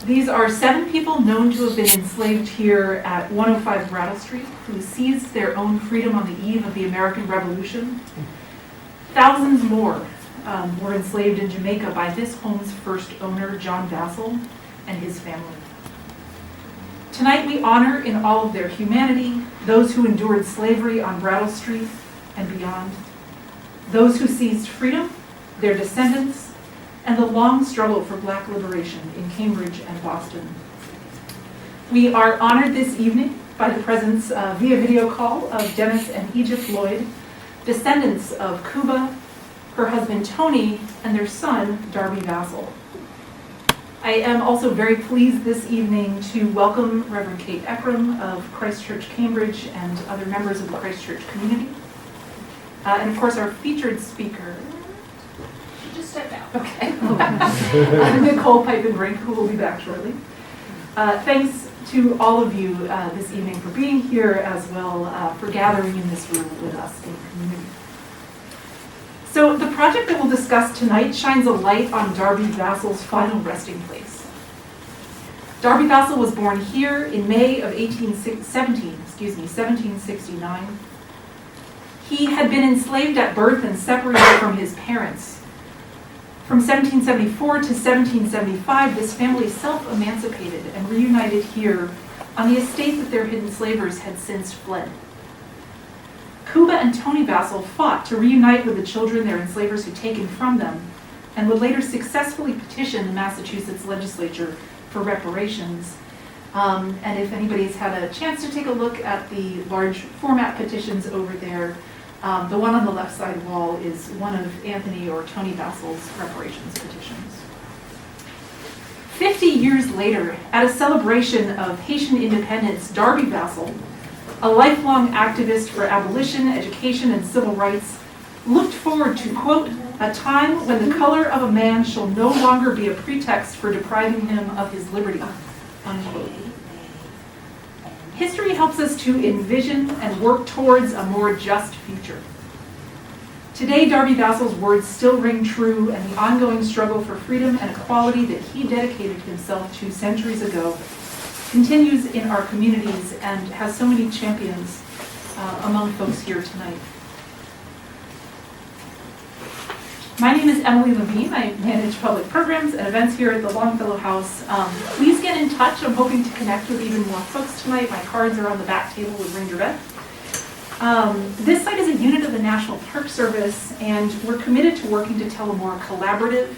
These are 7 people known to have been enslaved here at 105 Brattle Street, who seized their own freedom on the eve of the American Revolution. Thousands more were enslaved in Jamaica by this home's first owner, John Vassall, and his family. Tonight we honor in all of their humanity those who endured slavery on Brattle Street and beyond, those who seized freedom, their descendants, and the long struggle for Black liberation in Cambridge and Boston. We are honored this evening by the presence via video call of Dennis and Egypt Lloyd, descendants of Cuba, her husband Tony, and their son Darby Vassall. I am also very pleased this evening to welcome Reverend Kate Eckram of Christ Church Cambridge and other members of the Christ Church community. And of course our featured speaker, Just step out. okay, Nicole Piepenbrink, who will be back shortly. Thanks to all of you this evening for being here, as well for gathering in this room with us in the community. So the project that we'll discuss tonight shines a light on Darby Vassall's final resting place. Darby Vassall was born here in May of 1769. He had been enslaved at birth and separated from his parents. From 1774 to 1775, this family self-emancipated and reunited here on the estate that their hidden slavers had since fled. Cuba and Tony Vassall fought to reunite with the children their enslavers had taken from them, and would later successfully petition the Massachusetts legislature for reparations. And if anybody's had a chance to take a look at the large format petitions over there, the one on the left side wall is one of Anthony or Tony Vassall's reparations petitions. 50 years later, at a celebration of Haitian independence, Darby Vassall, a lifelong activist for abolition, education, and civil rights, looked forward to, quote, a time when the color of a man shall no longer be a pretext for depriving him of his liberty, unquote. History helps us to envision and work towards a more just future. Today, Darby Vassall's words still ring true, and the ongoing struggle for freedom and equality that he dedicated himself to centuries ago continues in our communities and has so many champions among folks here tonight. My name is Emily Levine. I manage public programs and events here at the Longfellow House. Please get in touch. I'm hoping to connect with even more folks tonight. My cards are on the back table with Ranger Beth. This site is a unit of the National Park Service, and we're committed to working to tell a more collaborative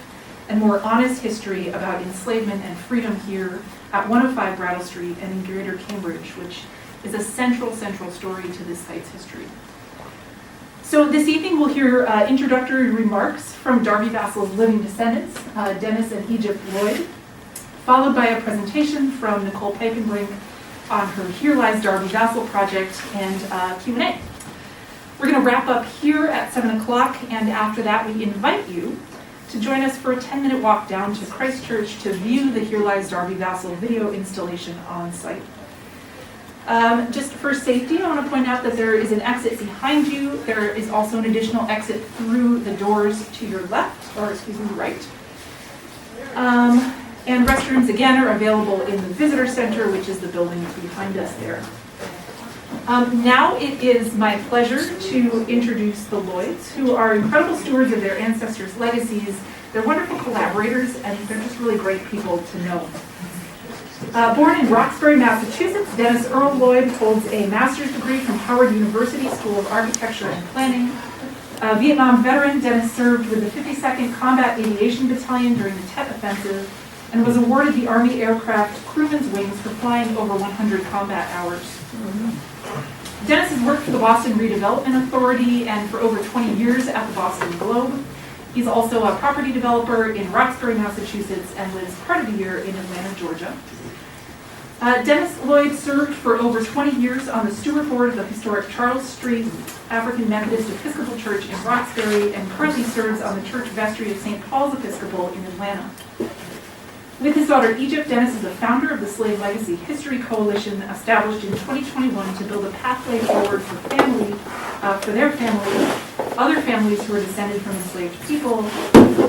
and more honest history about enslavement and freedom here at 105 Brattle Street and in Greater Cambridge, which is a central story to this site's history. So this evening we'll hear introductory remarks from Darby Vassall's living descendants, Dennis and Egypt Lloyd, followed by a presentation from Nicole Piepenbrink on her HERE Lies Darby Vassall project and Q&A. We're going to wrap up here at 7 o'clock, and after that we invite you to join us for a 10-minute walk down to Christ Church to view the HERE Lies Darby Vassall video installation on site. Just for safety, I want to point out that there is an exit behind you. There is also an additional exit through the doors to your left, or excuse me, right. And restrooms, again, are available in the visitor center, which is the building behind us there. Now it is my pleasure to introduce the Lloyds, who are incredible stewards of their ancestors' legacies. They're wonderful collaborators, and they're just really great people to know. Born in Roxbury, Massachusetts, Dennis Earl Lloyd holds a master's degree from Howard University School of Architecture and Planning. A Vietnam veteran, Dennis served with the 52nd Combat Aviation Battalion during the Tet Offensive and was awarded the Army Aircraft Crewman's Wings for flying over 100 combat hours. Dennis has worked for the Boston Redevelopment Authority and for over 20 years at the Boston Globe. He's also a property developer in Roxbury, Massachusetts, and lives part of the year in Atlanta, Georgia. Dennis Lloyd served for over 20 years on the steward board of the historic Charles Street African Methodist Episcopal Church in Roxbury, and currently serves on the church vestry of St. Paul's Episcopal in Atlanta. With his daughter Egypt, Dennis is the founder of the Slave Legacy History Coalition, established in 2021 to build a pathway forward for their family other families who are descended from enslaved people,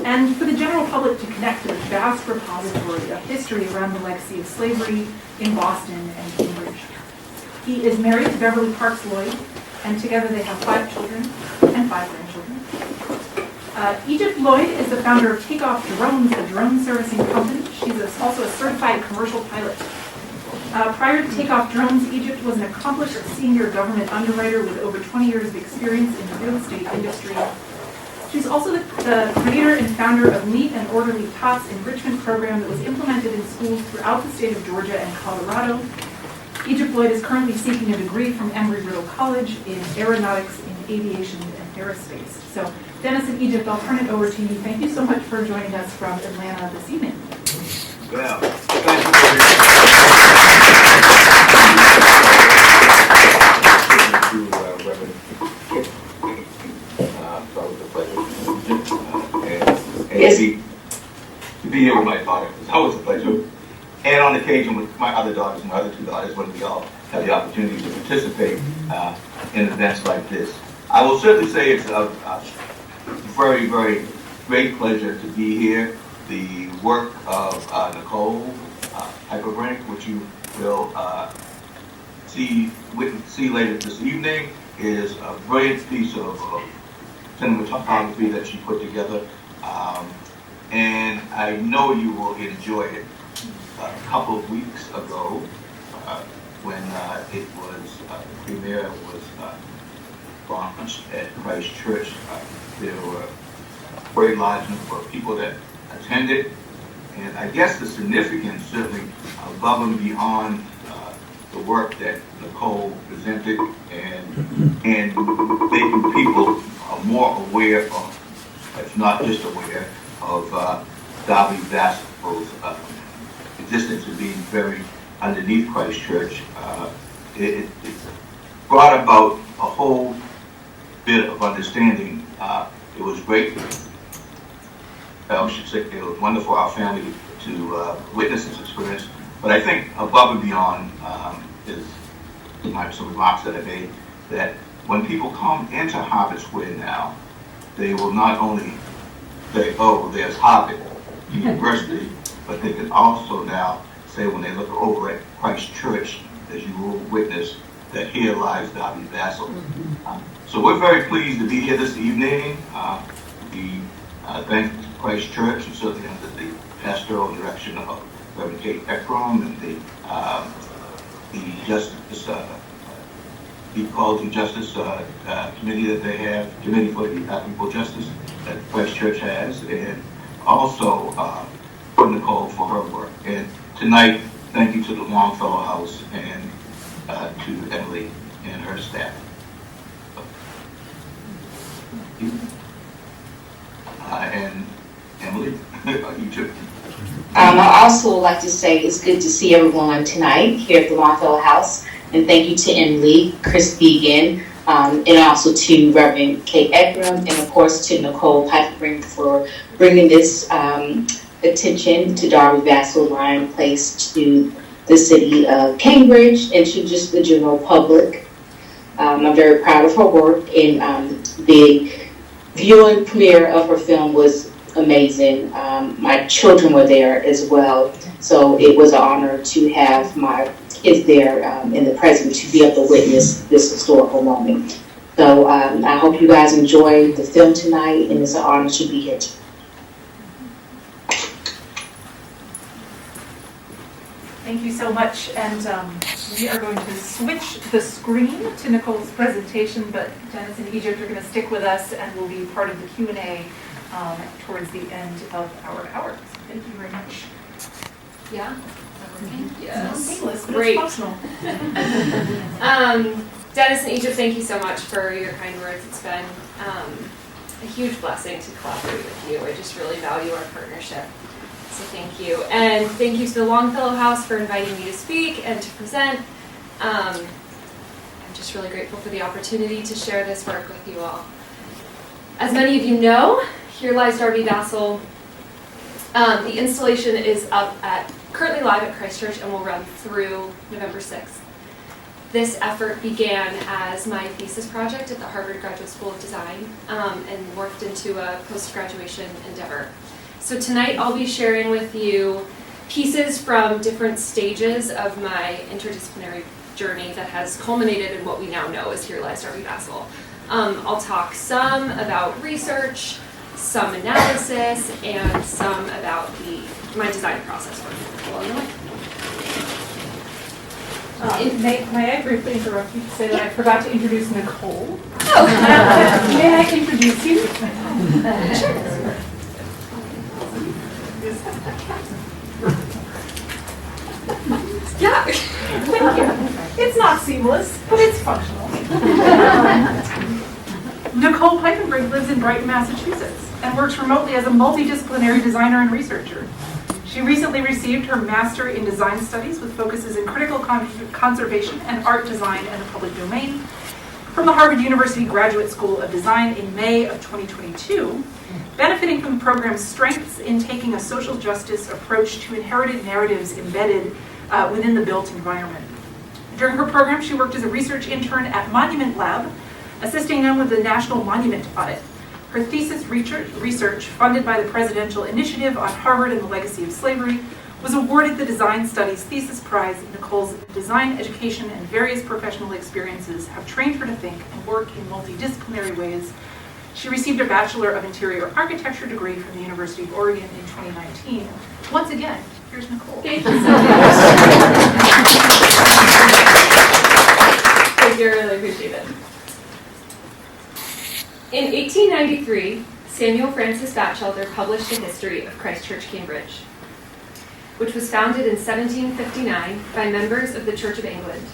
and for the general public to connect to the vast repository of history around the legacy of slavery in Boston and Cambridge. He is married to Beverly Parks Lloyd, and together they have 5 children and 5 grandchildren. Egypt Lloyd is the founder of Takeoff Drones, a drone servicing company. She's also a certified commercial pilot. Prior to Takeoff Drones, Egypt was an accomplished senior government underwriter with over 20 years of experience in the real estate industry. She's also the creator and founder of Neat and Orderly Tots enrichment program that was implemented in schools throughout the state of Georgia and Colorado. Egypt Lloyd is currently seeking a degree from Embry-Riddle College in aeronautics, in aviation, and aerospace. So, Dennis and Egypt, I'll turn it over to you. Thank you so much for joining us from Atlanta this evening. Well, thank you for to be here with my daughter. It's always a pleasure. And on occasion with my other daughters, my other 2 daughters, when we all have the opportunity to participate in events like this. I will certainly say it's a very, very great pleasure to be here. The work of Nicole Piepenbrink, which you will see later this evening, is a brilliant piece of cinematography that she put together. And I know you will enjoy it. A couple of weeks ago, when it was, the premiere was launched at Christ Church, there were a very large number of people that attended, and I guess the significance, certainly above and beyond the work that Nicole presented, and making people more aware of, if not just aware, of Darby Vassall's existence of being buried underneath Christ Church. It brought about a whole bit of understanding. It was great. I should say it was wonderful for our family to witness this experience. But I think above and beyond is some remarks that I made, that when people come into Harvard Square now, they will not only say, oh, there's Harvard University, but they can also now say, when they look over at Christ Church, as you will witness, that here lies Darby Vassall. So we're very pleased to be here this evening. We thank Christ Church, and certainly under the pastoral direction of Reverend Kate Ekram and the Justice, Equality and Justice Committee that they have, Committee for Equal Justice that Christ Church has, and also for Nicole for her work. And tonight, thank you to the Longfellow House and to Emily and her staff. And Emily, you too. I also would like to say it's good to see everyone tonight here at the Longfellow House. And thank you to Emily, Chris Began, and also to Reverend Kate Ekram, and of course to Nicole Piepenbrink for bringing this attention to Darby Vassall lying place to the city of Cambridge and to just the general public. I'm very proud of her work, and the viewing premiere of her film was amazing. My children were there as well, so it was an honor to have my kids there in the presence to be able to witness this historical moment. So I hope you guys enjoy the film tonight, and it's an honor to be here. Thank you so much, and we are going to switch the screen to Nicole's presentation, but Dennis and Egypt are going to stick with us and will be part of the Q&A towards the end of our hour. So thank you very much. Yeah. Yes. Seamless, but Great. it's functional. Dennis and Egypt, thank you so much for your kind words. It's been a huge blessing to collaborate with you. I just really value our partnership. So thank you. And thank you to the Longfellow House for inviting me to speak and to present. I'm just really grateful for the opportunity to share this work with you all. As many of you know, Here Lies Darby Vassall. The installation is up currently live at Christ Church and will run through November 6th. This effort began as my thesis project at the Harvard Graduate School of Design and morphed into a post-graduation endeavor. So tonight I'll be sharing with you pieces from different stages of my interdisciplinary journey that has culminated in what we now know as Here Lies Darby Vassall. I'll talk some about research, some analysis, and some about my design process along the way. May I briefly interrupt you to say that I forgot to introduce Nicole? Oh. May I introduce you? Sure. Yeah. Thank you. It's not seamless, but it's functional. Nicole Piepenbrink lives in Brighton, Massachusetts, and works remotely as a multidisciplinary designer and researcher. She recently received her Master in Design Studies with focuses in critical conservation and art design in the public domain from the Harvard University Graduate School of Design in May of 2022, benefiting from the program's strengths in taking a social justice approach to inherited narratives embedded within the built environment. During her program, she worked as a research intern at Monument Lab, assisting them with the National Monument Audit. Her thesis research, funded by the Presidential Initiative on Harvard and the Legacy of Slavery, was awarded the Design Studies Thesis Prize. Nicole's design education and various professional experiences have trained her to think and work in multidisciplinary ways. She received a Bachelor of Interior Architecture degree from the University of Oregon in 2019. Once again, here's Nicole. Thank you so much. Thank you, I really appreciate it. In 1893, Samuel Francis Batchelder published a history of Christ Church, Cambridge, which was founded in 1759 by members of the Church of England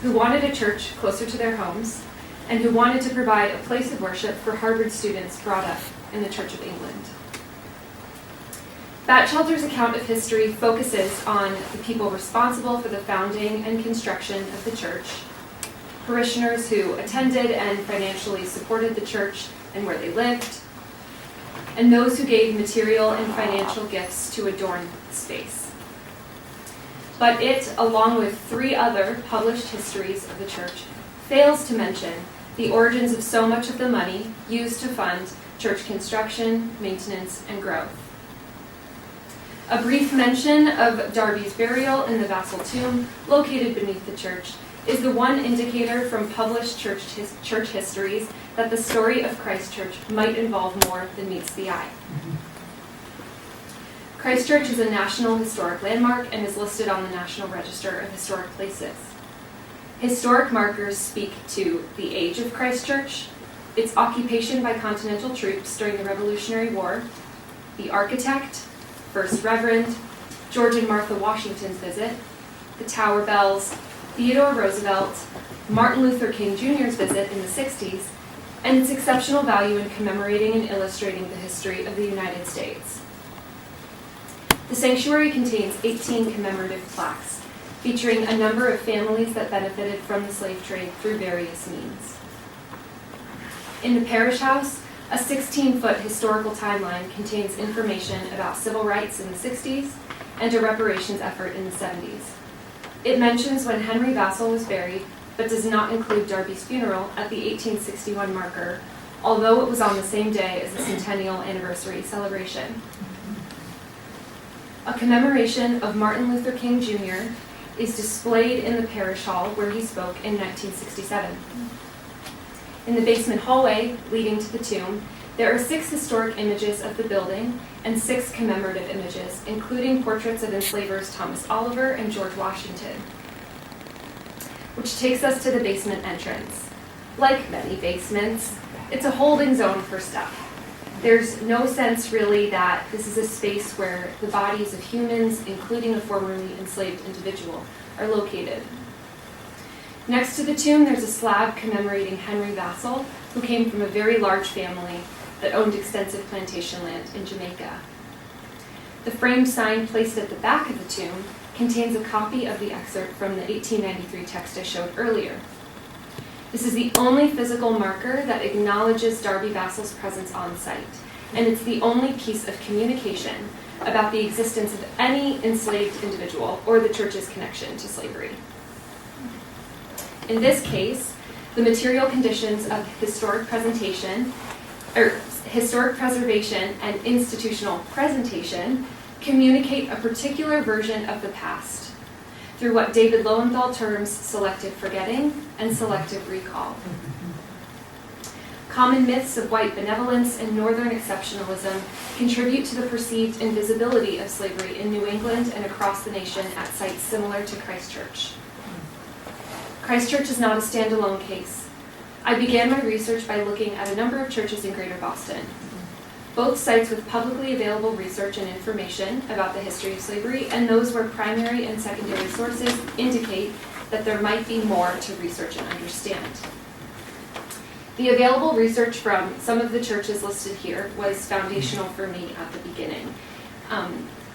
who wanted a church closer to their homes and who wanted to provide a place of worship for Harvard students brought up in the Church of England. Batchelder's account of history focuses on the people responsible for the founding and construction of the church, parishioners who attended and financially supported the church and where they lived, and those who gave material and financial gifts to adorn the space. But it, along with 3 other published histories of the church, fails to mention the origins of so much of the money used to fund church construction, maintenance, and growth. A brief mention of Darby's burial in the Vassall Tomb, located beneath the church, is the one indicator from published church histories that the story of Christ Church might involve more than meets the eye. Christ Church is a National Historic Landmark and is listed on the National Register of Historic Places. Historic markers speak to the age of Christ Church, its occupation by Continental troops during the Revolutionary War, the architect, First Reverend, George and Martha Washington's visit, the Tower Bells, Theodore Roosevelt, Martin Luther King Jr.'s visit in the 60s, and its exceptional value in commemorating and illustrating the history of the United States. The sanctuary contains 18 commemorative plaques, featuring a number of families that benefited from the slave trade through various means. In the parish house, a 16-foot historical timeline contains information about civil rights in the 60s and a reparations effort in the 70s. It mentions when Henry Vassall was buried, but does not include Darby's funeral at the 1861 marker, although it was on the same day as the centennial anniversary celebration. A commemoration of Martin Luther King Jr. is displayed in the parish hall where he spoke in 1967. In the basement hallway leading to the tomb, there are 6 historic images of the building and 6 commemorative images, including portraits of enslavers Thomas Oliver and George Washington, which takes us to the basement entrance. Like many basements, it's a holding zone for stuff. There's no sense really that this is a space where the bodies of humans, including a formerly enslaved individual, are located. Next to the tomb, there's a slab commemorating Henry Vassall, who came from a very large family that owned extensive plantation land in Jamaica. The framed sign placed at the back of the tomb contains a copy of the excerpt from the 1893 text I showed earlier. This is the only physical marker that acknowledges Darby Vassall's presence on site, and it's the only piece of communication about the existence of any enslaved individual or the church's connection to slavery. In this case, the material conditions of historic preservation and institutional presentation communicate a particular version of the past through what David Lowenthal terms selective forgetting and selective recall. Common myths of white benevolence and northern exceptionalism contribute to the perceived invisibility of slavery in New England and across the nation at sites similar to Christchurch. Christchurch is not a standalone case. I began my research by looking at a number of churches in Greater Boston. Both sites with publicly available research and information about the history of slavery, and those where primary and secondary sources indicate that there might be more to research and understand. The available research from some of the churches listed here was foundational for me at the beginning.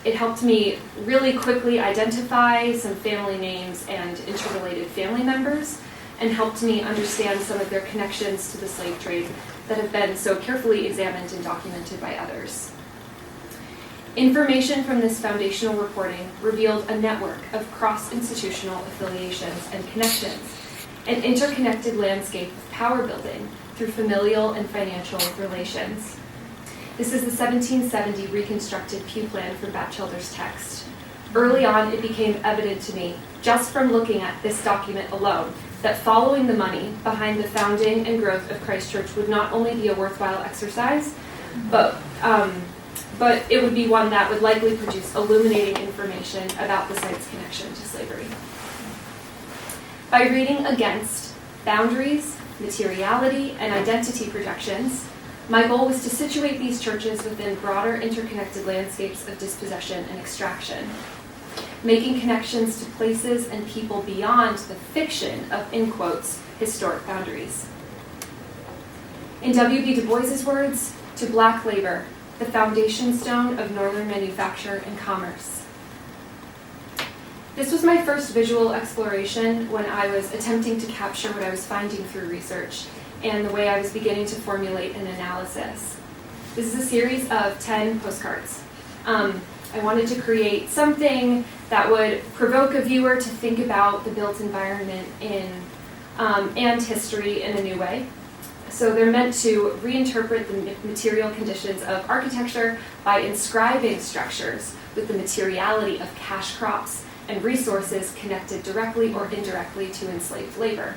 It helped me really quickly identify some family names and interrelated family members, and helped me understand some of their connections to the slave trade that have been so carefully examined and documented by others. Information from this foundational reporting revealed a network of cross-institutional affiliations and connections, an interconnected landscape of power building through familial and financial relations. This is the 1770 reconstructed pew plan from Batchelder's text. Early on, it became evident to me, just from looking at this document alone, that following the money behind the founding and growth of Christchurch would not only be a worthwhile exercise, but it would be one that would likely produce illuminating information about the site's connection to slavery. By reading against boundaries, materiality, and identity projections, my goal was to situate these churches within broader interconnected landscapes of dispossession and extraction, making connections to places and people beyond the fiction of, in quotes, historic boundaries. In W.B. Du Bois's words, to black labor, the foundation stone of northern manufacture and commerce. This was my first visual exploration when I was attempting to capture what I was finding through research and the way I was beginning to formulate an analysis. This is a series of 10 postcards. I wanted to create something that would provoke a viewer to think about the built environment and history in a new way. So they're meant to reinterpret the material conditions of architecture by inscribing structures with the materiality of cash crops and resources connected directly or indirectly to enslaved labor.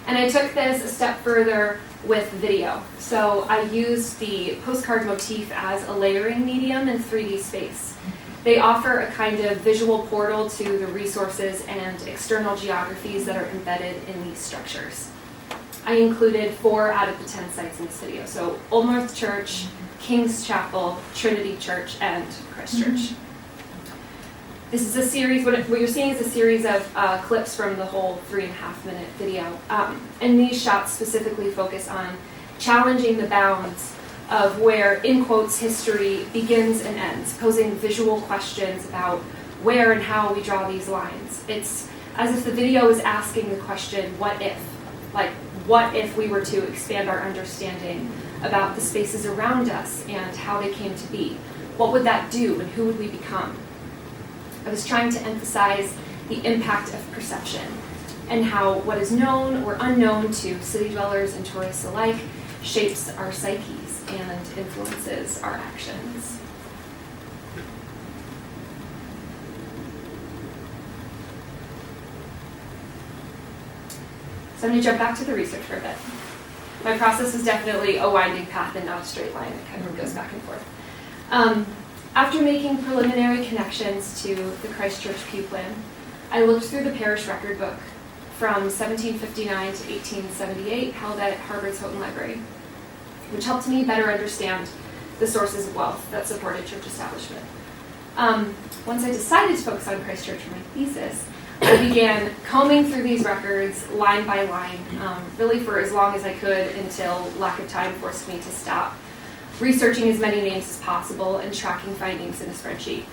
And I took this a step further with video. So I used the postcard motif as a layering medium in 3D space. They offer a kind of visual portal to the resources and external geographies that are embedded in these structures. I included 4 out of the 10 sites in this video. So Old North Church, King's Chapel, Trinity Church, and Christchurch. This is a series, what you're seeing is a series of clips from the whole 3.5-minute video. And these shots specifically focus on challenging the bounds of where, in quotes, history begins and ends, posing visual questions about where and how we draw these lines. It's as if the video is asking the question, what if? Like, what if we were to expand our understanding about the spaces around us and how they came to be? What would that do and who would we become? I was trying to emphasize the impact of perception and how what is known or unknown to city dwellers and tourists alike shapes our psyches and influences our actions. So I'm going to jump back to the research for a bit. My process is definitely a winding path and not a straight line. It kind of goes back and forth. After making preliminary connections to the Christchurch Pew Plan, I looked through the parish record book from 1759 to 1878 held at Harvard's Houghton Library, which helped me better understand the sources of wealth that supported church establishment. Once I decided to focus on Christchurch for my thesis, I began combing through these records line by line, really for as long as I could until lack of time forced me to stop, researching as many names as possible and tracking findings in a spreadsheet.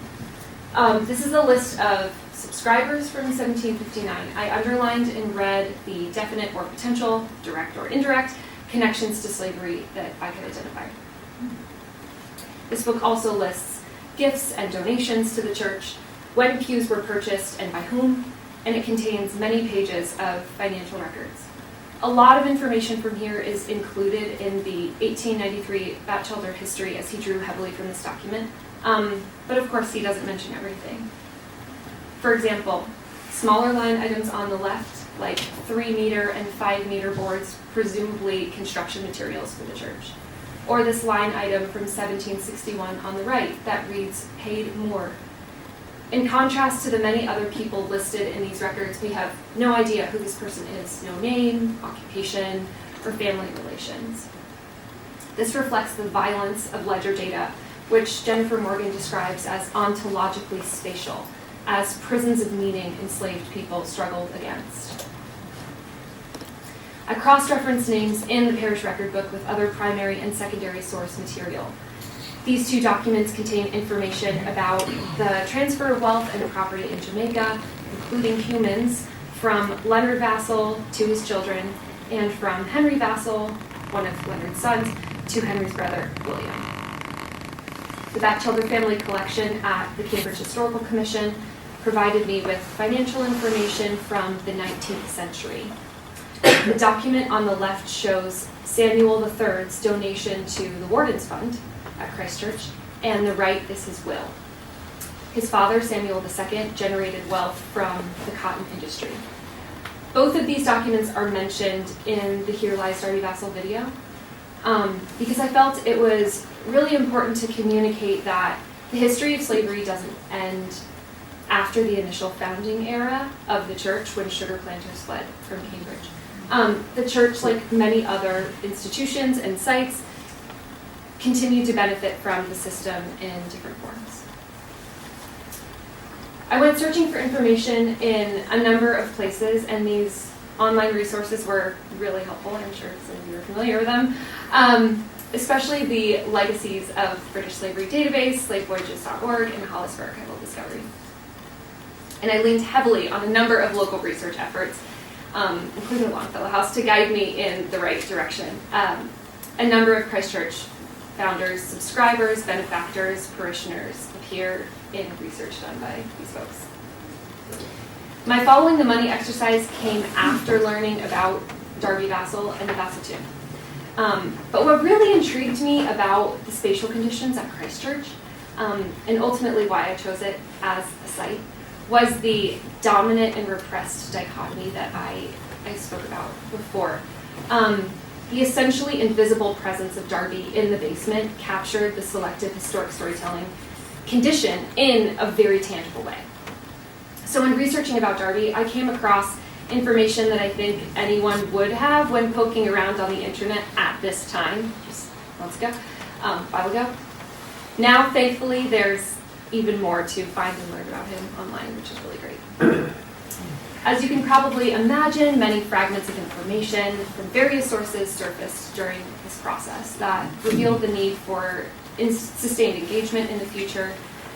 This is a list of subscribers from 1759. I underlined in red the definite or potential, direct or indirect, connections to slavery that I could identify. This book also lists gifts and donations to the church, when pews were purchased and by whom, and it contains many pages of financial records. A lot of information from here is included in the 1893 Batchelder history, as he drew heavily from this document, but of course he doesn't mention everything. For example, smaller line items on the left, like 3-meter and 5-meter boards, presumably construction materials for the church. Or this line item from 1761 on the right that reads, paid more. In contrast to the many other people listed in these records, we have no idea who this person is, no name, occupation, or family relations. This reflects the violence of ledger data, which Jennifer Morgan describes as ontologically spatial, as prisons of meaning enslaved people struggled against. I cross-referenced names in the parish record book with other primary and secondary source material. These two documents contain information about the transfer of wealth and property in Jamaica, including humans, from Leonard Vassall to his children, and from Henry Vassall, one of Leonard's sons, to Henry's brother, William. The Batchelder family collection at the Cambridge Historical Commission provided me with financial information from the 19th century. The document on the left shows Samuel III's donation to the Warden's Fund at Christ Church, and the right is his will. His father, Samuel II, generated wealth from the cotton industry. Both of these documents are mentioned in the Here Lies Darby Vassall video, because I felt it was really important to communicate that the history of slavery doesn't end after the initial founding era of the church when sugar planters fled from Cambridge. The church, like many other institutions and sites, continue to benefit from the system in different forms. I went searching for information in a number of places, and these online resources were really helpful. I'm sure some of you are familiar with them, especially the Legacies of British Slavery database, slavevoyages.org, and Hollis Archival Discovery. And I leaned heavily on a number of local research efforts, including Longfellow House, to guide me in the right direction. A number of Christ Church founders, subscribers, benefactors, parishioners appear in research done by these folks. My following the money exercise came after learning about Darby Vassall and the Vassall Tomb. But what really intrigued me about the spatial conditions at Christ Church, and ultimately why I chose it as a site, was the dominant and repressed dichotomy that I spoke about before. The essentially invisible presence of Darby in the basement captured the selective historic storytelling condition in a very tangible way. So in researching about Darby, I came across information that I think anyone would have when poking around on the internet at this time, just months ago, a while ago. Now, thankfully, there's even more to find and learn about him online, which is really great. As you can probably imagine, many fragments of information from various sources surfaced during this process that revealed the need for sustained engagement in the future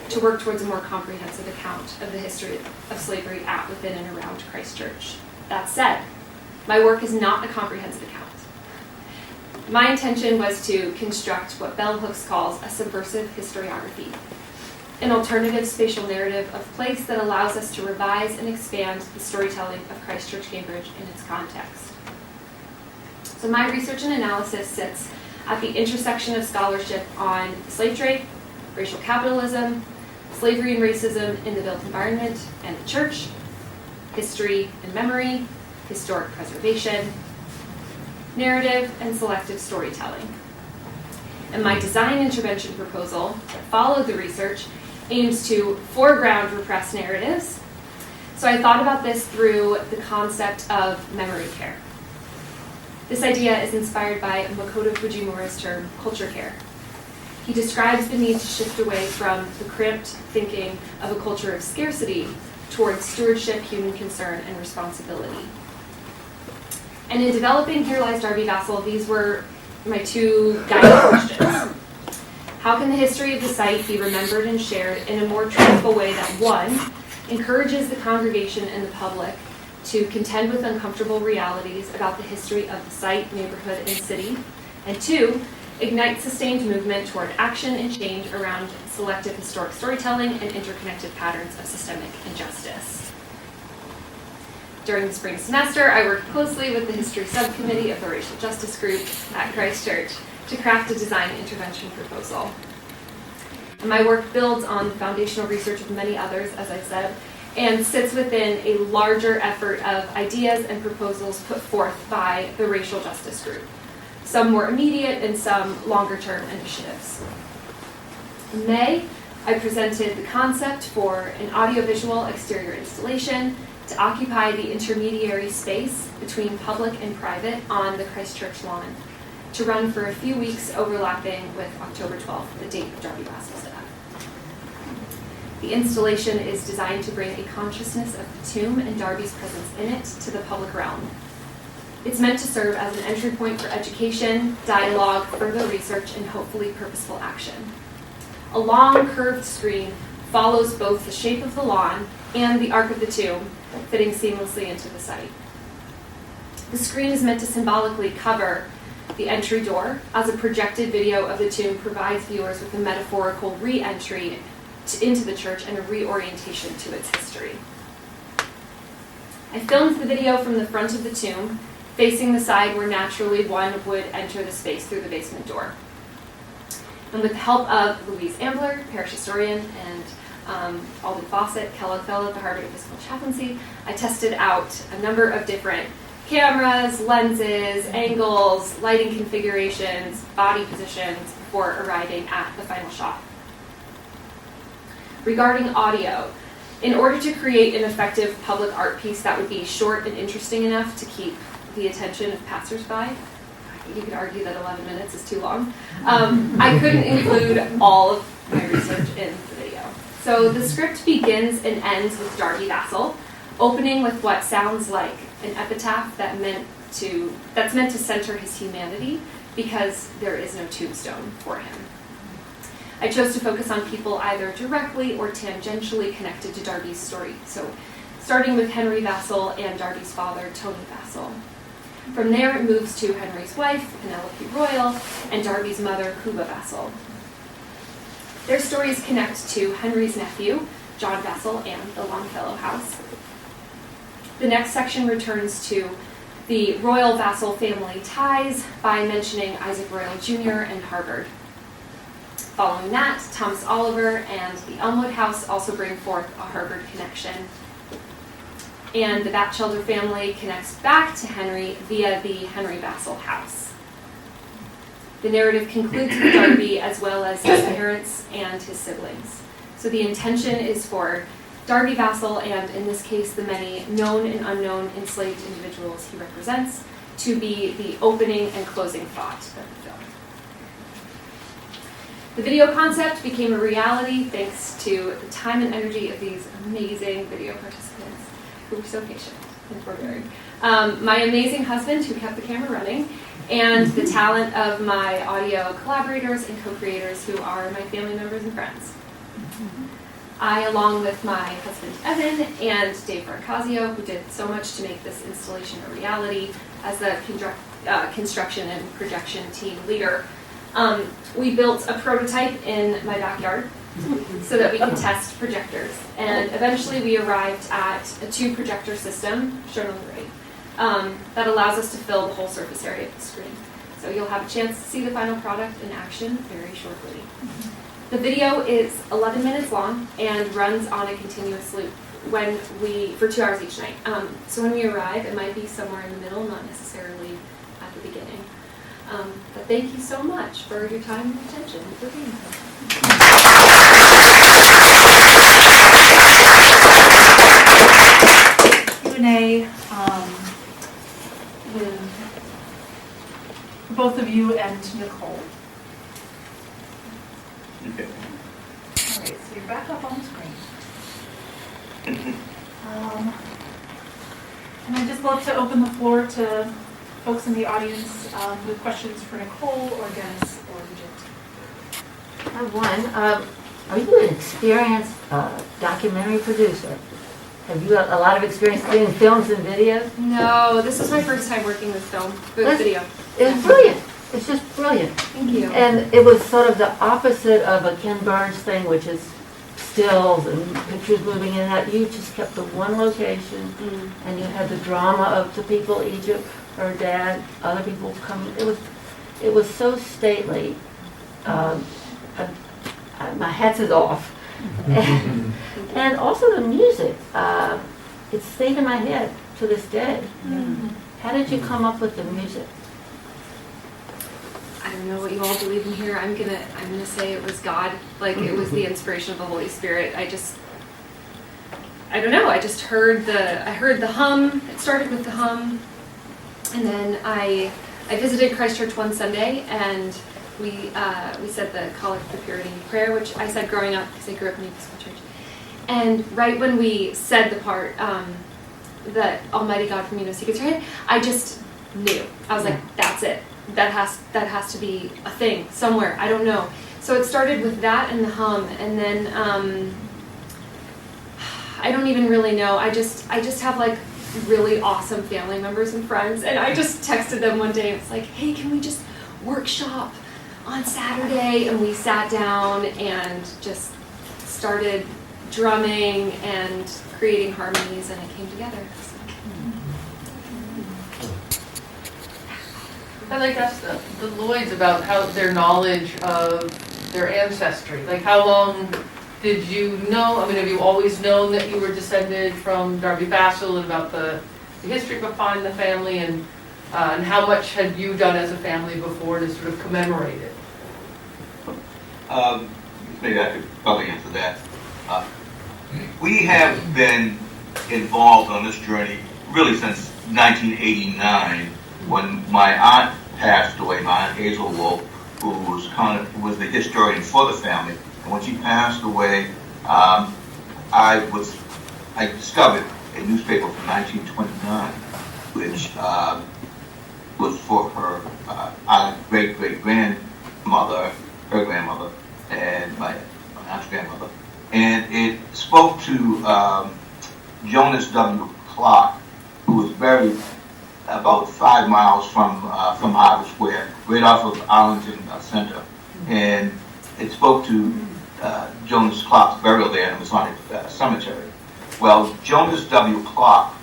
to work towards a more comprehensive account of the history of slavery at, within, and around Christ Church. That said, my work is not a comprehensive account. My intention was to construct what Bell Hooks calls a subversive historiography, an alternative spatial narrative of place that allows us to revise and expand the storytelling of Christ Church Cambridge in its context. So my research and analysis sits at the intersection of scholarship on the slave trade, racial capitalism, slavery and racism in the built environment and the church, history and memory, historic preservation, narrative, and selective storytelling. And my design intervention proposal that followed the research aims to foreground repressed narratives. So I thought about this through the concept of memory care. This idea is inspired by Makoto Fujimura's term, culture care. He describes the need to shift away from the cramped thinking of a culture of scarcity towards stewardship, human concern, and responsibility. And in developing Here Lies Darby Vassall, these were my two guiding questions. How can the history of the site be remembered and shared in a more truthful way that, one, encourages the congregation and the public to contend with uncomfortable realities about the history of the site, neighborhood, and city, and two, ignite sustained movement toward action and change around selective historic storytelling and interconnected patterns of systemic injustice. During the spring semester, I worked closely with the history subcommittee of the Racial Justice Group at Christ Church to craft a design intervention proposal. And my work builds on the foundational research of many others, as I said, and sits within a larger effort of ideas and proposals put forth by the Racial Justice Group, some more immediate and some longer-term initiatives. In May, I presented the concept for an audiovisual exterior installation to occupy the intermediary space between public and private on the Christ Church lawn, to run for a few weeks overlapping with October 12th, the date of Darby Vassall's death. The installation is designed to bring a consciousness of the tomb and Darby's presence in it to the public realm. It's meant to serve as an entry point for education, dialogue, further research, and hopefully purposeful action. A long curved screen follows both the shape of the lawn and the arc of the tomb, fitting seamlessly into the site. The screen is meant to symbolically cover the entry door, as a projected video of the tomb provides viewers with a metaphorical re-entry into the church and a reorientation to its history. I filmed the video from the front of the tomb, facing the side where naturally one would enter the space through the basement door. And with the help of Louise Ambler, parish historian, and Alden Fawcett, Kellogg Fellow at the Harvard Episcopal Chaplaincy, I tested out a number of different cameras, lenses, angles, lighting configurations, body positions before arriving at the final shot. Regarding audio, in order to create an effective public art piece that would be short and interesting enough to keep the attention of passersby, you could argue that 11 minutes is too long, I couldn't include all of my research in the video. So the script begins and ends with Darby Vassall, opening with what sounds like an epitaph that's meant to center his humanity, because there is no tombstone for him. I chose to focus on people either directly or tangentially connected to Darby's story, so starting with Henry Vassall and Darby's father, Tony Vassall. From there, it moves to Henry's wife, Penelope Royal, and Darby's mother, Cuba Vassall. Their stories connect to Henry's nephew, John Vassall, and the Longfellow house. The next section returns to the Royal Vassall family ties by mentioning Isaac Royal Jr. and Harvard. Following that, Thomas Oliver and the Elmwood House also bring forth a Harvard connection. And the Batchelder family connects back to Henry via the Henry Vassall house. The narrative concludes with Darby as well as his parents and his siblings. So the intention is for Darby Vassall, and in this case the many known and unknown enslaved individuals he represents, to be the opening and closing thought of the film. The video concept became a reality thanks to the time and energy of these amazing video participants who were so patient and forbearing. My amazing husband who kept the camera running, and the talent of my audio collaborators and co-creators who are my family members and friends. I, along with my husband Evan and Dave Brancasio, who did so much to make this installation a reality as the construction and projection team leader, we built a prototype in my backyard so that we could test projectors. And eventually we arrived at a 2-projector system, shown on the right, that allows us to fill the whole surface area of the screen. So you'll have a chance to see the final product in action very shortly. The video is 11 minutes long and runs on a continuous loop for 2 hours each night. So when we arrive, it might be somewhere in the middle, not necessarily at the beginning. But thank you so much for your time and attention for being here. Q&A with both of you and Nicole. Okay. All right, so you're back up on the screen. And I'd just love to open the floor to folks in the audience with questions for Nicole or Dennis or Bridget. I have one. Are you an experienced documentary producer? Have you got a lot of experience doing films and videos? No, this is my first time working with film, with video. It's brilliant. It's just brilliant. Thank you. And it was sort of the opposite of a Ken Burns thing, which is stills and pictures moving in and out. You just kept to one location, and you had the drama of the people, Egypt, her dad, other people coming. It was so stately. My hat's is off. And also the music. It stayed in my head to this day. How did you come up with the music? I don't know what you all believe in here. I'm gonna say it was God. Like, it was the inspiration of the Holy Spirit. I don't know. I just heard the hum. It started with the hum, and then I visited Christ Church one Sunday, and we said the Collect the Purity prayer, which I said growing up because I grew up in Episcopal Church. And right when we said the part that Almighty God from secrets are hid, I just knew. I was like, that's it. That has to be a thing somewhere. I don't know. So it started with that and the hum, and then I don't even really know. I just have like really awesome family members and friends, and I just texted them one day. It's like, hey, can we just workshop on Saturday? And we sat down and just started drumming and creating harmonies, and it came together. I'd like to ask the Lloyds about how their knowledge of their ancestry. Like, how long did you know? I mean, have you always known that you were descended from Darby Vassall, and about the history behind the family, and how much had you done as a family before to sort of commemorate it? Maybe I could probably answer that. We have been involved on this journey really since 1989, when my aunt passed away, my Aunt Hazel Wolf, who was the historian for the family. And when she passed away, I discovered a newspaper from 1929, which was for her great-great-grandmother, her grandmother, and my aunt's grandmother. And it spoke to Jonas W. Clark, who was buried about 5 miles from Harvard Square, right off of Arlington Center. And it spoke to Jonas Clark's burial there in the Masonic Cemetery. Well, Jonas W. Clark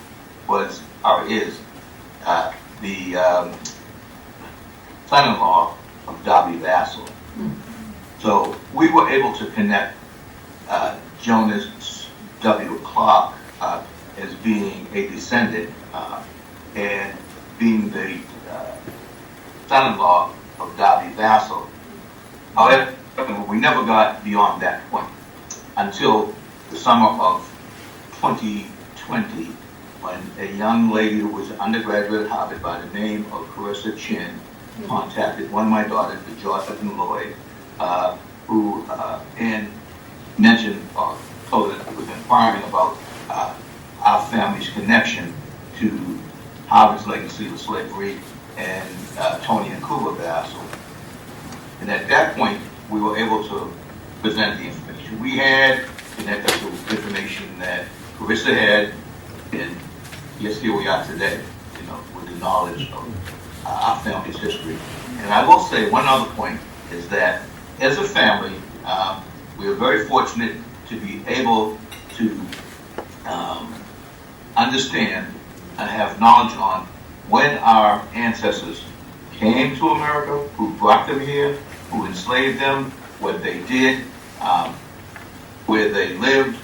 is the son-in-law of Darby Vassall. So we were able to connect Jonas W. Clark as being a descendant and being the son-in-law of Darby Vassall. However, we never got beyond that point until the summer of 2020, when a young lady who was an undergraduate at Harvard by the name of Carissa Chin contacted one of my daughters, the Georgia and Lloyd, who mentioned or told us was inquiring about our family's connection to Harvard's legacy of slavery and Tony and Cuba Vassall. And at that point, we were able to present the information we had, connect us to information that Carissa had, and yes, here we are today, with the knowledge of our family's history. And I will say one other point is that as a family, we are very fortunate to be able to understand and have knowledge on when our ancestors came to America, who brought them here, who enslaved them, what they did, where they lived,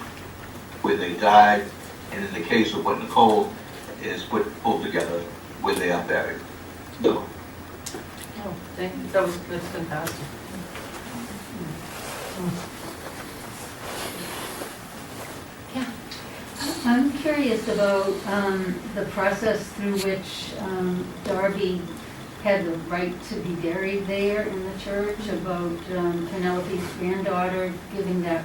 where they died, and in the case of what Nicole is pulled together, where they are buried. So. Oh, thank you. That's fantastic. I'm curious about the process through which Darby had the right to be buried there in the church, about Penelope's granddaughter giving that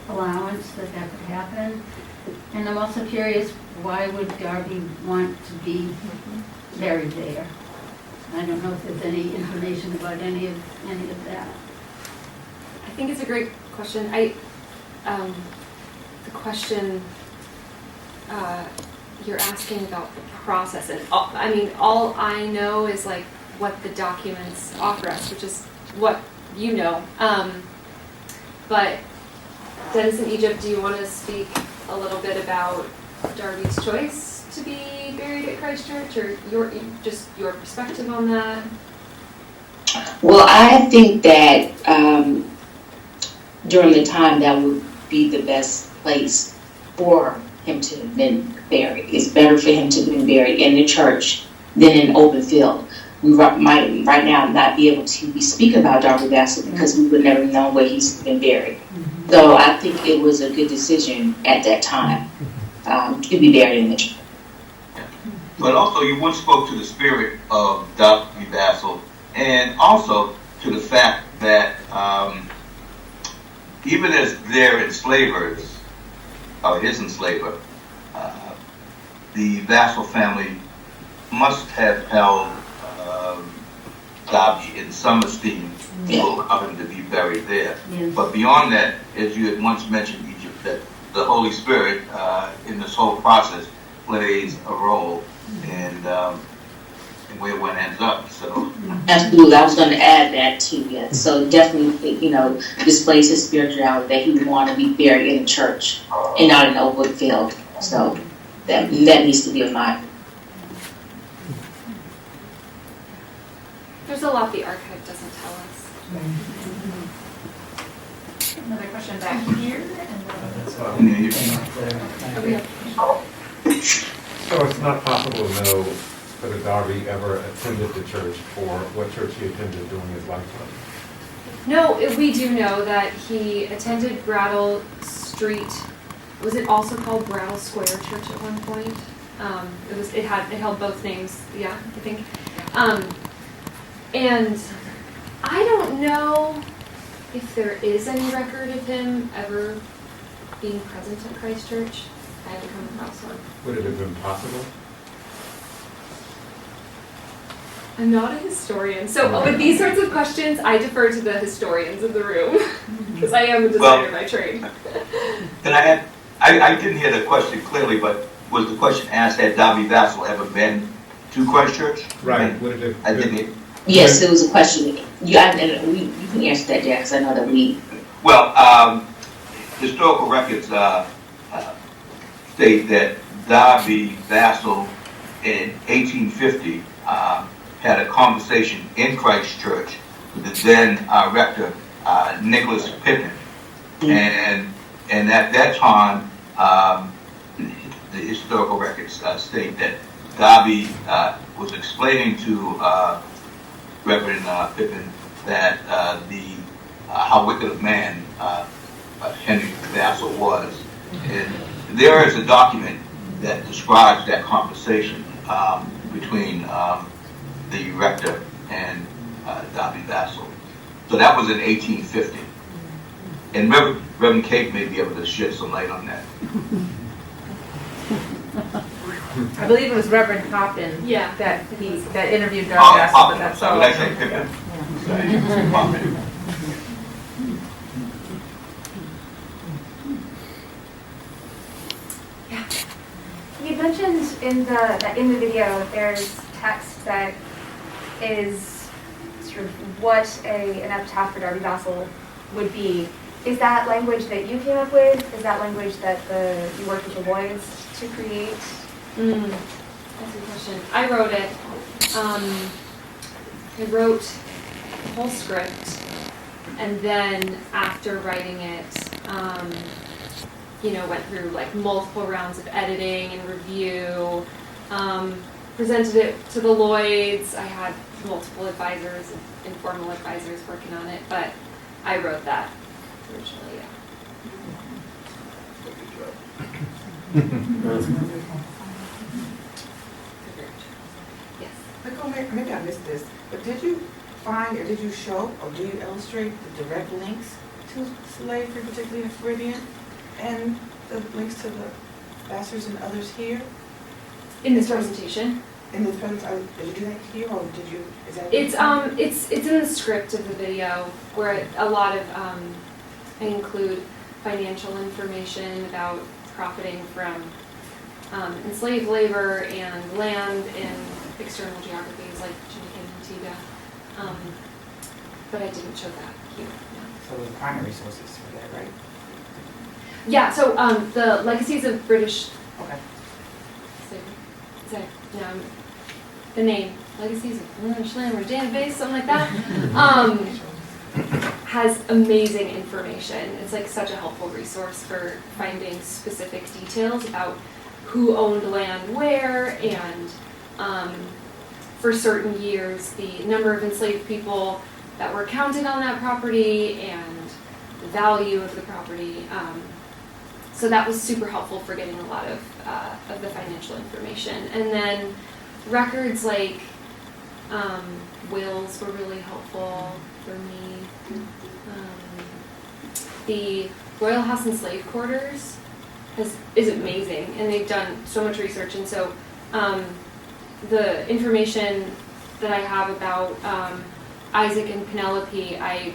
allowance that could happen. And I'm also curious, why would Darby want to be buried there? I don't know if there's any information about any of that. I think it's a great question. The question you're asking about the process, and all I know is like what the documents offer us, which is what you know. But Dennis in Egypt, do you want to speak a little bit about Darby's choice to be buried at Christ Church, or your perspective on that? Well, I think that during the time that would be the best place for him to have been buried. It's better for him to have been buried in the church than in an open field. We might right now not be able to be speaking about Darby Vassall because we would never know where he's been buried. So I think it was a good decision at that time to be buried in the church. But also, you once spoke to the spirit of Darby Vassall, and also to the fact that even as their enslavers, or his enslaver, the Vassall family must have held Darby in some esteem to allow him to be buried there. Yes. But beyond that, as you had once mentioned, Egypt, that the Holy Spirit in this whole process plays a role in where one ends up. So Absolutely, I was going to add that too. Yeah. So definitely, displays his spirituality that he would want to be buried in the church and not in an open field. So that needs to be in mind. There's a lot the archive doesn't tell us. Another question back here, and then So it's not possible to know whether Darby ever attended the church or what church he attended during his lifetime? No, we do know that he attended Brattle Street. Was it also called Brattle Square Church at one point? It held both names. Yeah, I think. And I don't know if there is any record of him ever being present at Christ Church. I haven't come across one. Would it have been possible? I'm not a historian, so with these sorts of questions, I defer to the historians of the room, because I am a designer by trade. Can I add? I didn't hear the question clearly, but was the question asked, had Darby Vassall ever been to Christ Church? Right. Would it have I didn't. Yes, it was a question. You can answer that, Jack, because I know that we. Well, historical records state that Darby Vassall in 1850 had a conversation in Christ Church with the then rector, Nicole Piepenbrink. And at that time, the historical records state that Darby was explaining to Reverend Pippin that how wicked a man Henry Vassall was. And there is a document that describes that conversation between the rector and Darby Vassall. So that was in 1850. And Reverend Kate may be able to shed some light on that. I believe it was Reverend Hoppin that interviewed Darby Vassall, but that's all. Did I say Pippin? Sorry. You mentioned in the video there's text that is sort of what an epitaph for Darby Vassall would be. Is that language that you came up with? Is that language that you worked with the Lloyds to create? That's a good question. I wrote it. I wrote the whole script, and then after writing it, went through like multiple rounds of editing and review. Presented it to the Lloyds. I had multiple advisors, informal advisors working on it, but I wrote that originally. Yes. Nicole, maybe I missed this, but did you find, or did you show, or do you illustrate the direct links to slavery, particularly in the Caribbean, and the links to the Vassars and others here? In this presentation. In this presentation, did you do that here, or did you? Is that? It's in the script of the video where a lot of I include financial information about profiting from enslaved labor and land in external geographies like Jamaica and Antigua. But I didn't show that here. No. So the primary sources for that, right? Yeah, so the Legacies of British. Okay. Is that no, the name Legacies of British Land or database, something like that. Has amazing information. It's like such a helpful resource for finding specific details about who owned land where and for certain years the number of enslaved people that were counted on that property and the value of the property. So that was super helpful for getting a lot of the financial information. And then records like wills were really helpful for me. The Royal House and Slave Quarters is amazing, and they've done so much research. And so the information that I have about Isaac and Penelope, I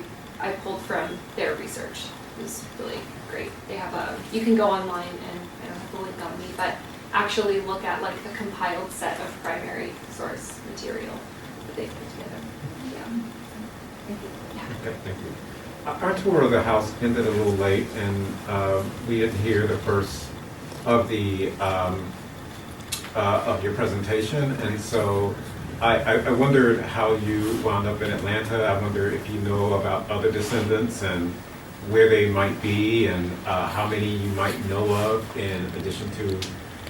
pulled from their research. It was really great. They have you can go online, and I don't have the link on me, but actually look at like a compiled set of primary source material that they've put together. Okay, thank you. Our tour of the house ended a little late, and we didn't hear the first of your presentation, and so I wondered how you wound up in Atlanta. I wonder if you know about other descendants and where they might be, and how many you might know of in addition to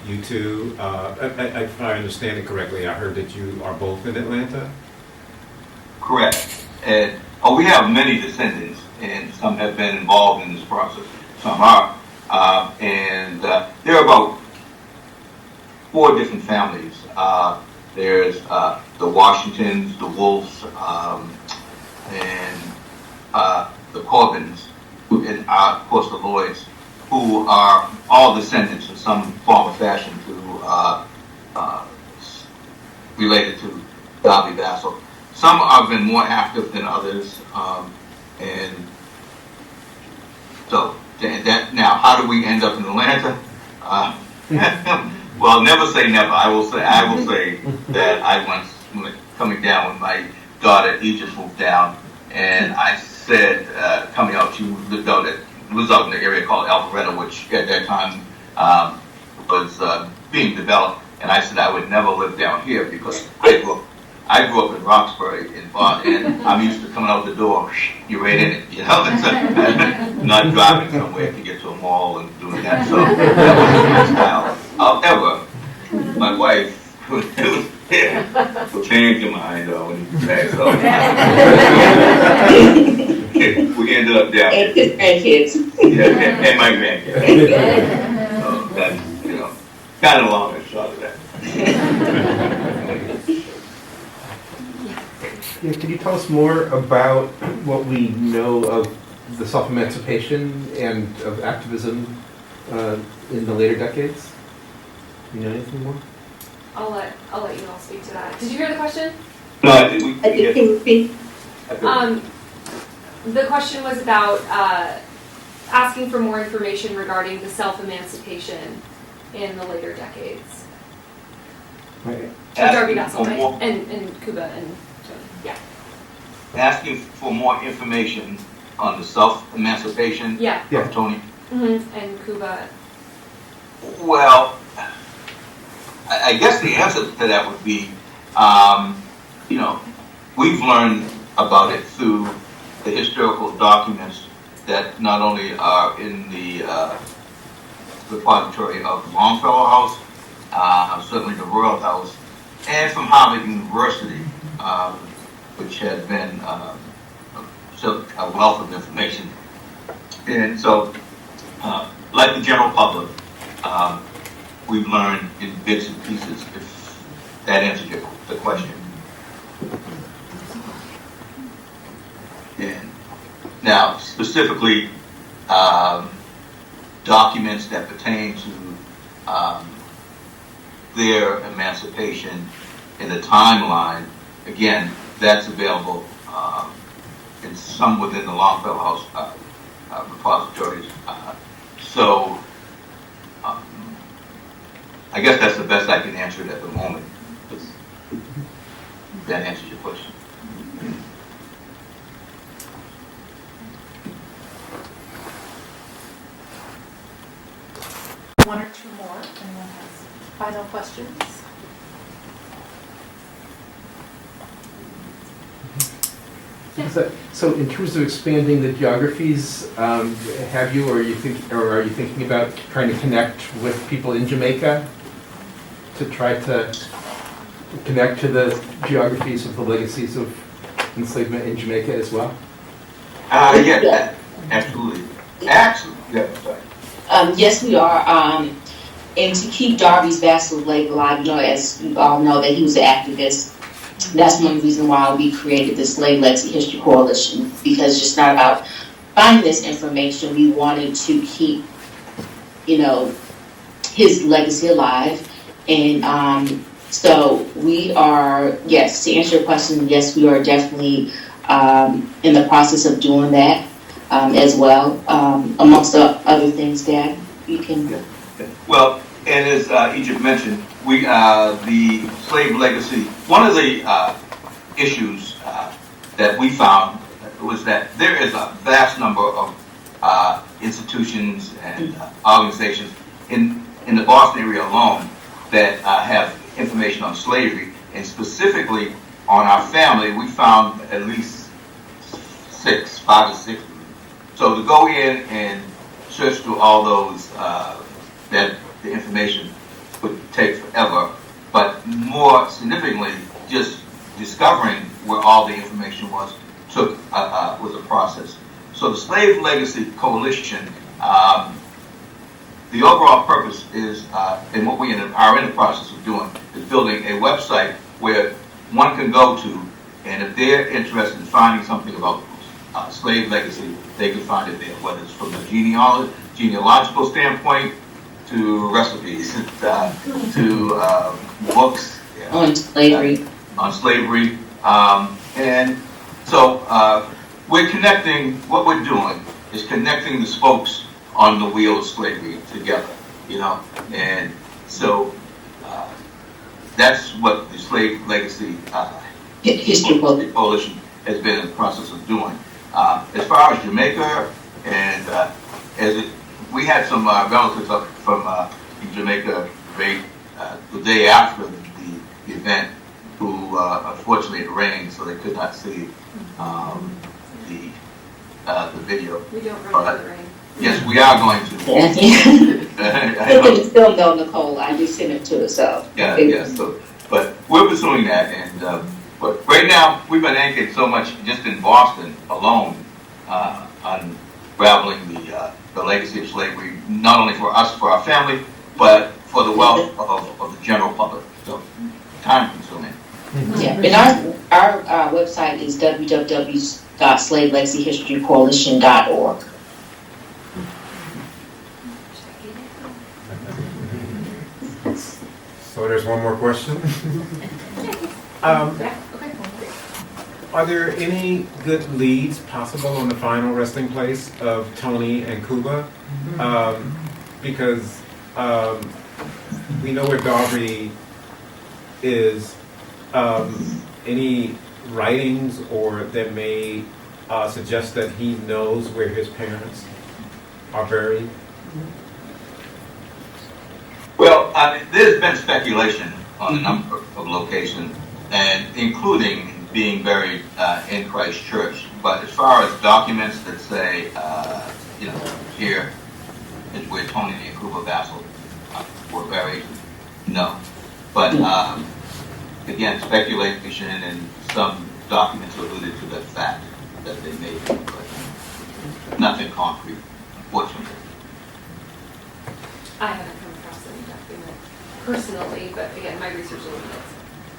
you two. If I understand it correctly, I heard that you are both in Atlanta? Correct. And we have many descendants, and some have been involved in this process. Some are. And there are about 4 different families. There's the Washingtons, the Wolfs, and the Corbins, and of course the Lloyds, who are all descendants in some form or fashion to related to Darby Vassall. Some have been more active than others, and so that. Now, how do we end up in Atlanta? Well, never say never. I will say that I once, coming down when my daughter Egypt moved down, and I said, coming out, she lived out in the area called Alpharetta, which at that time was being developed, and I said I would never live down here because I grew up in Roxbury, and I'm used to coming out the door, you're right in it, you know? Not driving somewhere to get to a mall and doing that, so that wasn't my style. However, my wife changed her mind when you say so. We ended up down. And his grandkids. Yeah, and my grandkids. So that's, kind of long and short of that. Yeah, can you tell us more about what we know of the self-emancipation and of activism in the later decades? You know anything more? I'll let you all speak to that. Did you hear the question? No, I think The question was about asking for more information regarding the self-emancipation in the later decades. Right. Of Darby Vassall, right? And Cuba and yeah. Asking for more information on the self-emancipation of Tony. Mm-hmm. And Cuba. Well, I guess the answer to that would be, we've learned about it through the historical documents that not only are in the repository of Longfellow House, certainly the Royal House, and from Harvard University, which has been a wealth of information. And so, like the general public, we've learned in bits and pieces, if that answers the question. And now, specifically, documents that pertain to their emancipation in the timeline, again, that's available in some within the Longfellow House repositories. So, I guess that's the best I can answer it at the moment. That answers your question. So in terms of expanding the geographies, have you, or are you thinking about trying to connect with people in Jamaica to try to connect to the geographies of the legacies of enslavement in Jamaica as well? Yeah, absolutely. Absolutely, yeah, sorry. Yes, we are. And to keep Darby's Vassall label alive, as you all know, that he was an activist. That's one reason why we created the Slave Legacy History Coalition, because it's just not about finding this information. We wanted to keep, his legacy alive. And so we are, yes, to answer your question, yes, we are definitely in the process of doing that as well, amongst the other things that we can. Well, and as Egypt mentioned, the slave legacy, one of the issues that we found was that there is a vast number of institutions and organizations in the Boston area alone that have information on slavery, and specifically on our family. We found at least 5 to 6. So to go in and search through all those, that the information would take forever, but more significantly, just discovering where all the information was was a process. So the Slave Legacy Coalition, the overall purpose is, and what we are in the process of doing, is building a website where one can go to, and if they're interested in finding something about slave legacy, they can find it there, whether it's from a genealogical standpoint, to recipes, to books. Yeah. On slavery. On slavery. And so we're connecting, what we're doing is connecting the spokes on the wheel of slavery together, and so that's what the Slave Legacy History Coalition has been in the process of doing. As far as Jamaica, and we had some relatives up from Jamaica the day after the event, who unfortunately it rained, so they could not see the video. We don't run out of the rain. Yes, we are going to. Still know Nicole. I just sent it to her, so. Yeah. So, but we're pursuing that, and but right now we've been anchored so much just in Boston alone, unraveling the legacy of slavery, not only for us, for our family, but for the wealth of the general public. So, time consuming. Yeah, and our website is www.slavelegacyhistorycoalition.org. So there's one more question. Are there any good leads possible on the final resting place of Tony and Kuba? Because we know where Darby is. Any writings or that may suggest that he knows where his parents are buried? Well, there's been speculation on a number of locations, and including being buried in Christ Church. But as far as documents that say, here is where Tony and Kuba Vassall were buried, no. But again, speculation, and some documents alluded to that fact that they may be, but nothing concrete, unfortunately. I haven't come across any document personally, but again, my research is limited.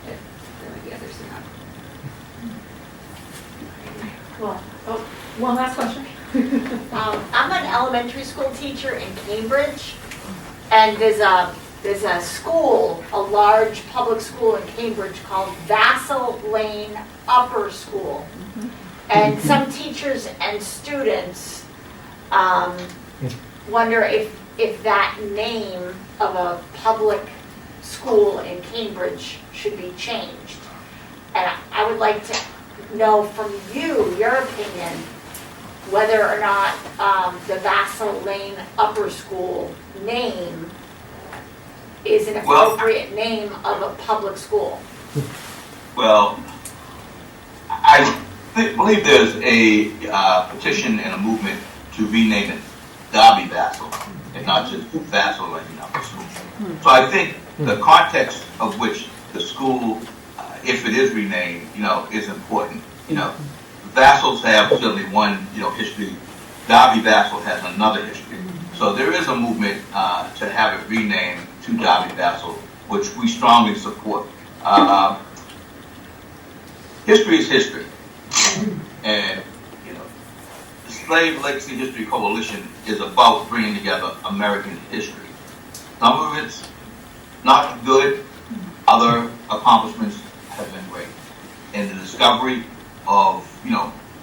There might be others who have. Well, one last question. I'm an elementary school teacher in Cambridge, and there's a school, a large public school in Cambridge called Vassall Lane Upper School. And some teachers and students wonder if that name of a public school in Cambridge should be changed. And I would like to know from you, your opinion, whether or not the Vassall Lane Upper School name is an appropriate name of a public school. Well, I believe there's a petition and a movement to rename it Darby Vassall and not just Vassall like the school. So I think the context of which the school, if it is renamed, is important. Vassals have certainly one, history. Darby Vassall has another history. So there is a movement to have it renamed to Darby Vassall, which we strongly support. History is history. And, the Slave Legacy History Coalition is about bringing together American history. Some of it's not good, other accomplishments have been great. And the discovery of,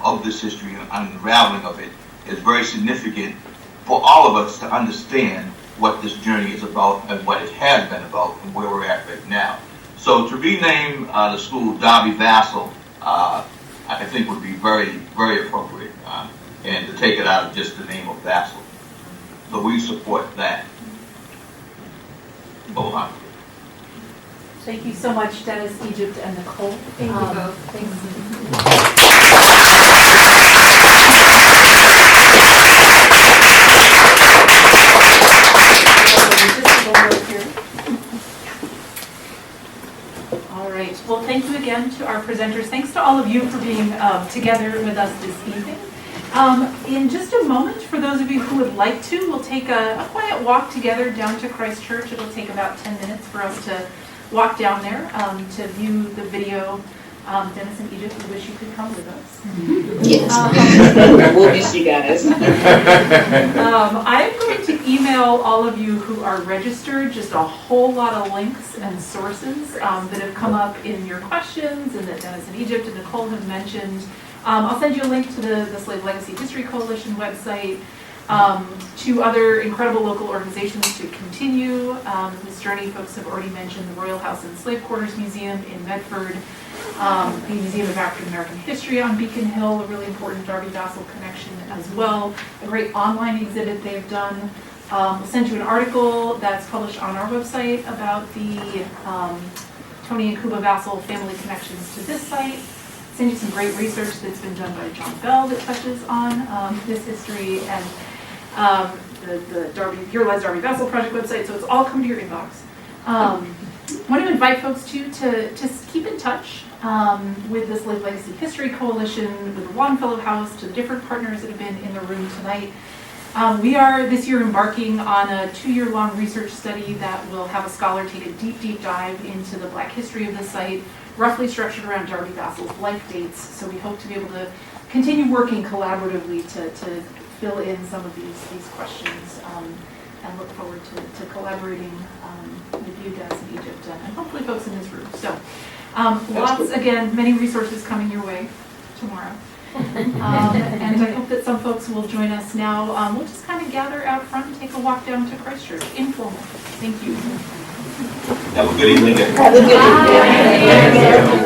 of this history and unraveling of it is very significant for all of us to understand what this journey is about and what it has been about and where we're at right now. So to rename the school Darby Vassall, I think would be very, very appropriate, and to take it out of just the name of Vassall. So we support that. Thank you so much, Dennis, Egypt, and Nicole. Thank you both. Thanks. All right. Well, thank you again to our presenters. Thanks to all of you for being together with us this evening. In just a moment, for those of you who would like to, we'll take a quiet walk together down to Christ Church. It'll take about 10 minutes for us to walk down there to view the video. Dennis and Egypt, we wish you could come with us. Yes. We'll miss you guys. I'm going to email all of you who are registered just a whole lot of links and sources that have come up in your questions and that Dennis and Egypt and Nicole have mentioned. I'll send you a link to the Slave Legacy History Coalition website, to other incredible local organizations to continue this journey. Folks have already mentioned the Royal House and Slave Quarters Museum in Medford, the Museum of African American History on Beacon Hill, a really important Darby Vassall connection as well, a great online exhibit they've done. We'll send you an article that's published on our website about the Tony and Cuba Vassall family connections to this site. Send you some great research that's been done by John Bell that touches on this history, and the HERE Lies Darby Vassall project website, so it's all come to your inbox. Want to invite folks to keep in touch with the Slave Legacy History Coalition, with the Longfellow House, to the different partners that have been in the room tonight. We are this year embarking on a 2-year-long research study that will have a scholar take a deep dive into the Black history of the site, roughly structured around Darby Vassall's life dates. So we hope to be able to continue working collaboratively to fill in some of these questions, and look forward to collaborating with you guys in Egypt and hopefully folks in this room. So again, many resources coming your way tomorrow. And I hope that some folks will join us now. We'll just kind of gather out front and take a walk down to Christ Church, informal. Thank you. Have a good evening. Have a good evening.